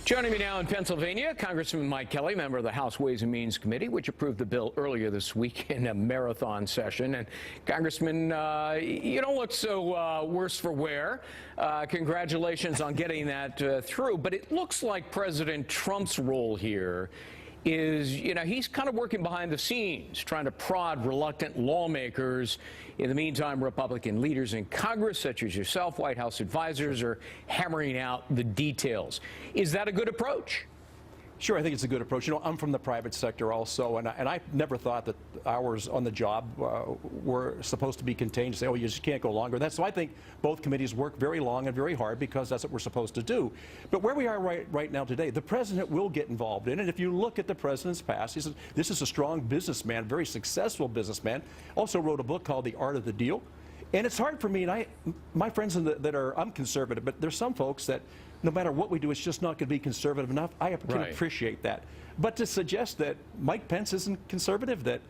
Joining me now in Pennsylvania, Congressman Mike Kelly, member of the House Ways and Means Committee, which approved the bill earlier this week in a marathon session. And Congressman, you don't look so worse for wear. Congratulations on getting that through. But it looks like President Trump's role here is, he's kind of working behind the scenes, trying to prod reluctant lawmakers. In the meantime, Republican leaders in Congress, such as yourself, White House advisors, are hammering out the details. Is that a good approach? Sure, I think it's a good approach. I'm from the private sector also, and I never thought that hours on the job were supposed to be contained to say, oh, you just can't go longer. So I think both committees work very long and very hard because that's what we're supposed to do. But where we are right now today, the president will get involved in it. If you look at the president's past, he says this is a strong businessman, very successful businessman. Also wrote a book called The Art of the Deal. And it's hard for me, and my friends I'm conservative, but there's some folks that no matter what we do, it's just not going to be conservative enough. I can appreciate that. But to suggest that Mike Pence isn't conservative, that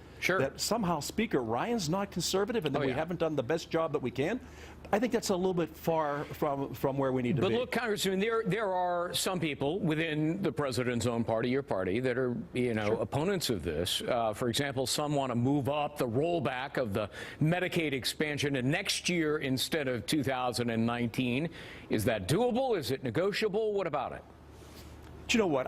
somehow Speaker Ryan's not conservative, and that we haven't done the best job that we can, I think that's a little bit far from where we need to be. But look, Congressman, there are some people within the president's own party, your party, that are, opponents of this. For example, some want to move up the rollback of the Medicaid expansion to next year instead of 2019. Is that doable? Is it negotiable? What about it? Do you know what?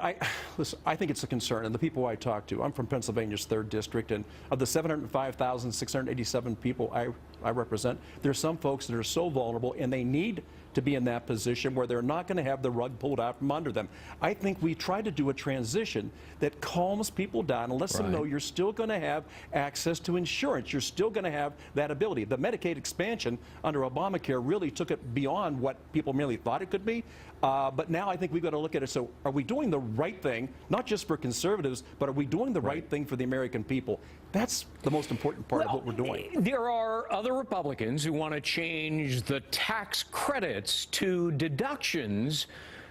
Listen, I think it's a concern, and the people I talk to, I'm from Pennsylvania's 3rd District, and of the 705,687 people I represent, there's some folks that are so vulnerable, and they need to be in that position where they're not going to have the rug pulled out from under them. I think we try to do a transition that calms people down and lets them know you're still going to have access to insurance. You're still going to have that ability. The Medicaid expansion under Obamacare really took it beyond what people merely thought it could be. But now I think we've got to look at it. So are we doing the right thing, not just for conservatives, but are we doing the right thing for the American people? That's the most important part of what we're doing. There are other Republicans who want to change the tax credits to deductions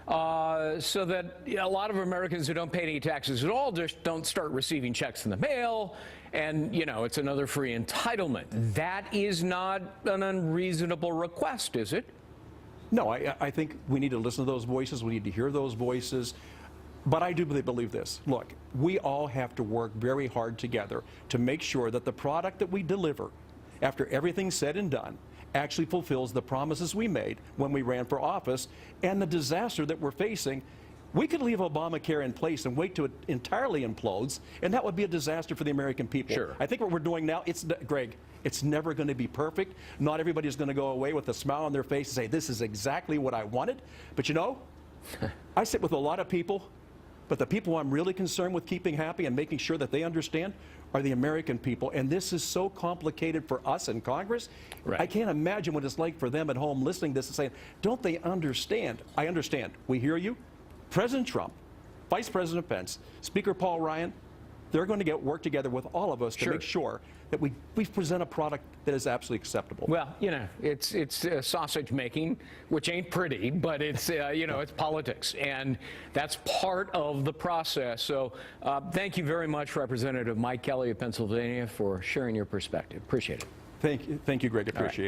so that a lot of Americans who don't pay any taxes at all just don't start receiving checks in the mail, and, it's another free entitlement. That is not an unreasonable request, is it? No, I think we need to listen to those voices. We need to hear those voices. But I do believe this. Look, we all have to work very hard together to make sure that the product that we deliver, after everything's said and done, actually fulfills the promises we made when we ran for office. And the disaster that we're facing, we could leave Obamacare in place and wait till it entirely implodes, and that would be a disaster for the American people. Sure. I think what we're doing now, Greg, it's never going to be perfect. Not everybody's going to go away with a smile on their face and say, this is exactly what I wanted. But I sit with a lot of people, but the people I'm really concerned with keeping happy and making sure that they understand are the American people. And this is so complicated for us in Congress. I can't imagine what it's like for them at home listening to this and saying, don't they understand? I understand. We hear you. President Trump, Vice President Pence, Speaker Paul Ryan, they're going to work together with all of us to make sure that we present a product that is absolutely acceptable. Well, it's sausage making, which ain't pretty, but it's, it's politics, and that's part of the process. So thank you very much, Representative Mike Kelly of Pennsylvania, for sharing your perspective. Appreciate it. Thank you, Greg. Appreciate it.